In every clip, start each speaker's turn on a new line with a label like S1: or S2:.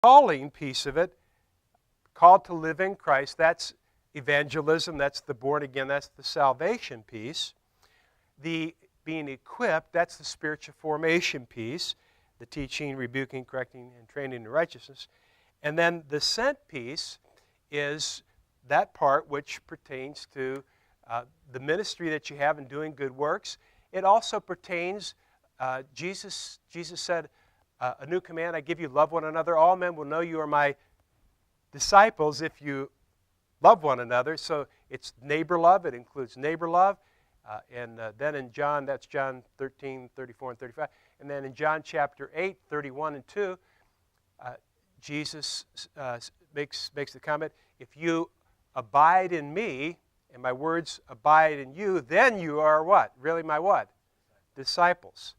S1: calling piece of it, called to live in Christ, that's evangelism, that's the born again, that's the salvation piece. The being equipped, that's the spiritual formation piece, the teaching, rebuking, correcting, and training in righteousness. And then the sent piece is that part which pertains to the ministry that you have in doing good works. It also pertains, Jesus said, a new command I give you, love one another. All men will know you are my disciples if you love one another. So it's neighbor love. It includes neighbor love. And then in John, that's John 13, 34, and 35. And then in John chapter 8, 31 and 2, Jesus makes the comment, if you abide in me and my words abide in you, then you are what? Really my what? Disciples.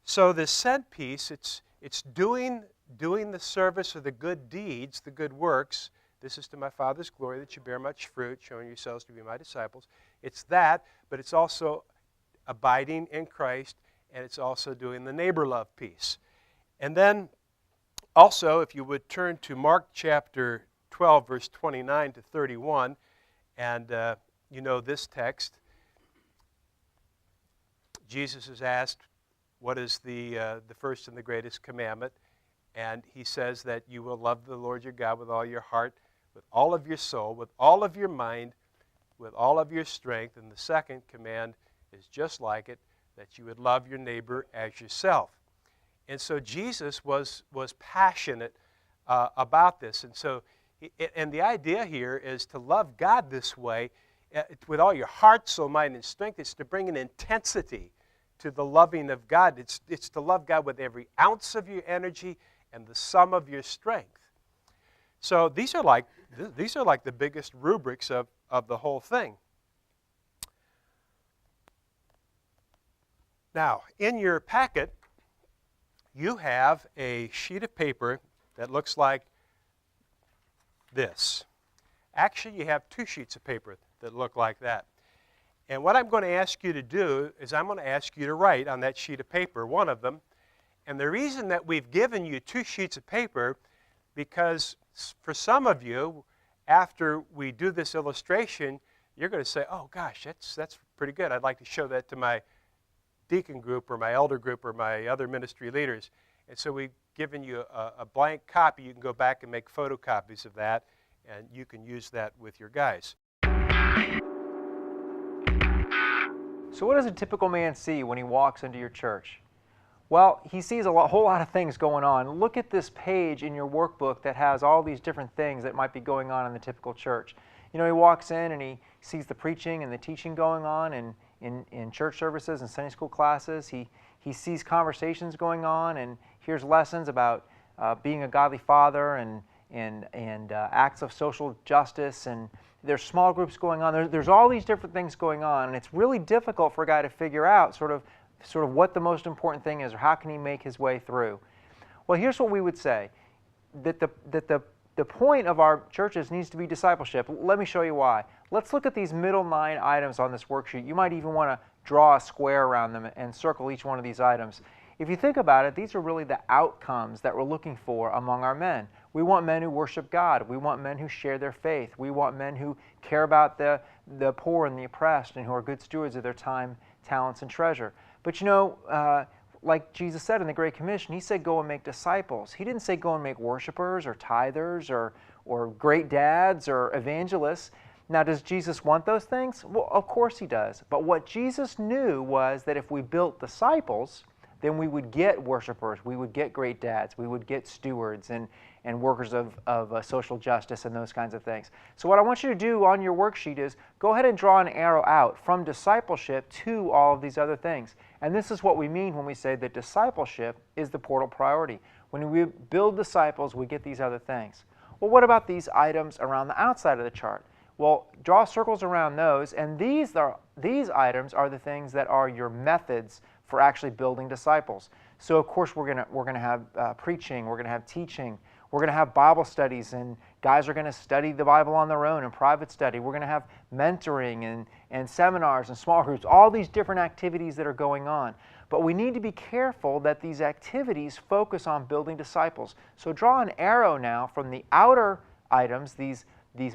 S1: So the sent piece, it's doing the service of the good deeds, the good works. This is to my Father's glory that you bear much fruit, showing yourselves to be my disciples. It's that, but it's also abiding in Christ, and it's also doing the neighbor love piece. And then also, if you would turn to Mark chapter 12, verse 29 to 31, and you know this text. Jesus is asked, what is the first and the greatest commandment? And he says that you will love the Lord your God with all your heart, with all of your soul, with all of your mind, with all of your strength. And the second command is just like it, that you would love your neighbor as yourself. And so Jesus was passionate about this. And so, and the idea here is to love God this way with all your heart, soul, mind, and strength. It's to bring an intensity to the loving of God. It's to love God with every ounce of your energy and the sum of your strength. So these are like the biggest rubrics of the whole thing. Now, in your packet, you have a sheet of paper that looks like this. Actually, you have two sheets of paper that look like that. And what I'm going to ask you to do is I'm going to ask you to write on that sheet of paper, one of them. And the reason that we've given you two sheets of paper, because for some of you, after we do this illustration, you're going to say, oh gosh, that's pretty good. I'd like to show that to my deacon group or my elder group or my other ministry leaders. And so we've given you a blank copy. You can go back and make photocopies of that, and you can use that with your guys.
S2: So what does a typical man see when he walks into your church? Well, he sees a whole lot of things going on. Look at this page in your workbook that has all these different things that might be going on in the typical church. You know, he walks in and he sees the preaching and the teaching going on in church services and Sunday school classes. He sees conversations going on and hears lessons about being a godly father and acts of social justice, and there's small groups going on. There's all these different things going on, and it's really difficult for a guy to figure out sort of what the most important thing is, or how can he make his way through. Well, here's what we would say, that the point of our churches needs to be discipleship. Let me show you why. Let's look at these middle 9 items on this worksheet. You might even want to draw a square around them and circle each one of these items. If you think about it, these are really the outcomes that we're looking for among our men. We want men who worship God. We want men who share their faith. We want men who care about the poor and the oppressed and who are good stewards of their time, talents, and treasure. But you know, like Jesus said in the Great Commission, he said go and make disciples. He didn't say go and make worshipers or tithers or great dads or evangelists. Now, does Jesus want those things? Well, of course he does. But what Jesus knew was that if we built disciples, then we would get worshipers, we would get great dads, we would get stewards and workers of social justice and those kinds of things. So what I want you to do on your worksheet is go ahead and draw an arrow out from discipleship to all of these other things. And this is what we mean when we say that discipleship is the portal priority. When we build disciples, we get these other things. Well, what about these items around the outside of the chart? Well, draw circles around those, and these items are the things that are your methods for actually building disciples. So of course we're gonna have preaching, we're gonna have teaching, We're going to have Bible studies, and guys are going to study the Bible on their own in private study. We're going to have mentoring and seminars and small groups, all these different activities that are going on. But we need to be careful that these activities focus on building disciples. So draw an arrow now from the outer items, these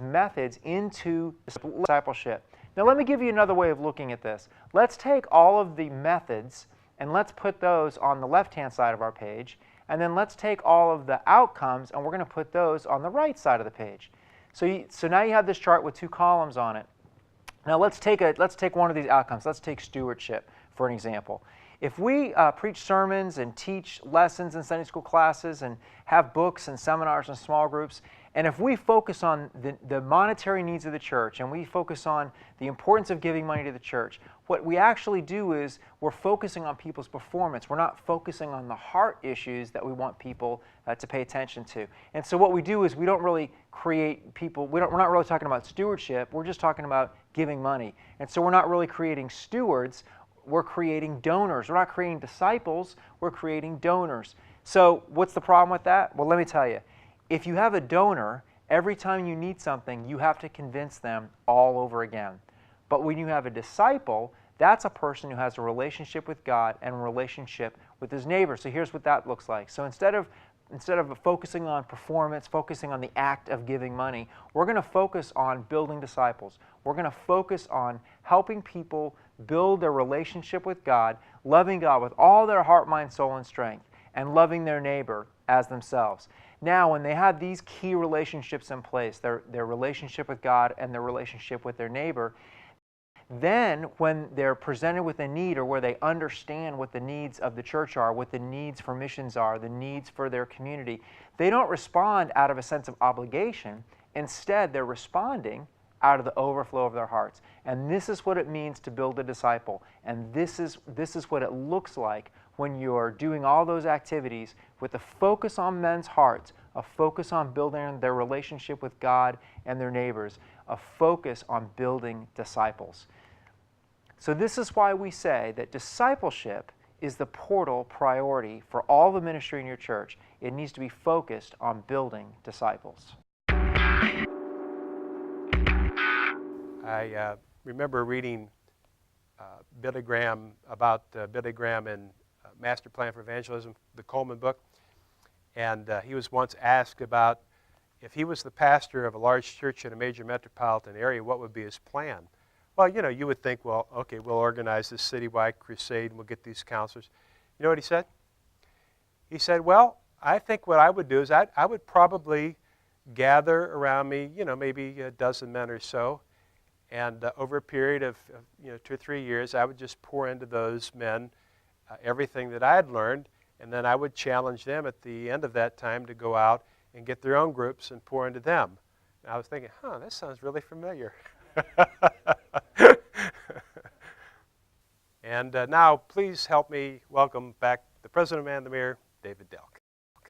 S2: methods, into discipleship. Now let me give you another way of looking at this. Let's take all of the methods and let's put those on the left-hand side of our page, and then let's take all of the outcomes and we're going to put those on the right side of the page. So now you have this chart with two columns on it. Now let's take one of these outcomes. Let's take stewardship for an example. If we preach sermons and teach lessons in Sunday school classes and have books and seminars and small groups, and if we focus on the monetary needs of the church and we focus on the importance of giving money to the church, what we actually do is we're focusing on people's performance. We're not focusing on the heart issues that we want people to pay attention to. And so what we do is we don't really create people, we're not really talking about stewardship, we're just talking about giving money. And so we're not really creating stewards, we're creating donors. We're not creating disciples, we're creating donors. So what's the problem with that? Well, let me tell you. If you have a donor, every time you need something, you have to convince them all over again. But when you have a disciple, that's a person who has a relationship with God and a relationship with his neighbor. So here's what that looks like. So instead of focusing on performance, focusing on the act of giving money, we're going to focus on building disciples. We're going to focus on helping people build their relationship with God, loving God with all their heart, mind, soul, and strength, and loving their neighbor as themselves. Now, when they have these key relationships in place, their relationship with God and their relationship with their neighbor, then when they're presented with a need, or where they understand what the needs of the church are, what the needs for missions are, the needs for their community, they don't respond out of a sense of obligation. Instead, they're responding out of the overflow of their hearts. And this is what it means to build a disciple. And this is what it looks like when you're doing all those activities with a focus on men's hearts, a focus on building their relationship with God and their neighbors, a focus on building disciples. So this is why we say that discipleship is the portal priority for all the ministry in your church. It needs to be focused on building disciples.
S1: I remember reading Billy Graham about Billy Graham and Master Plan for Evangelism, the Coleman book, and he was once asked about if he was the pastor of a large church in a major metropolitan area, what would be his plan? Well, you would think, well, okay, we'll organize this citywide crusade and we'll get these counselors. You know what he said? He said, well, I think what I would do is I would probably gather around me, maybe a dozen men or so, and over a period of 2 or 3 years, I would just pour into those men everything that I had learned, and then I would challenge them at the end of that time to go out and get their own groups and pour into them. And I was thinking, that sounds really familiar. And now, please help me welcome back the president of Man the Mayor, David Delk.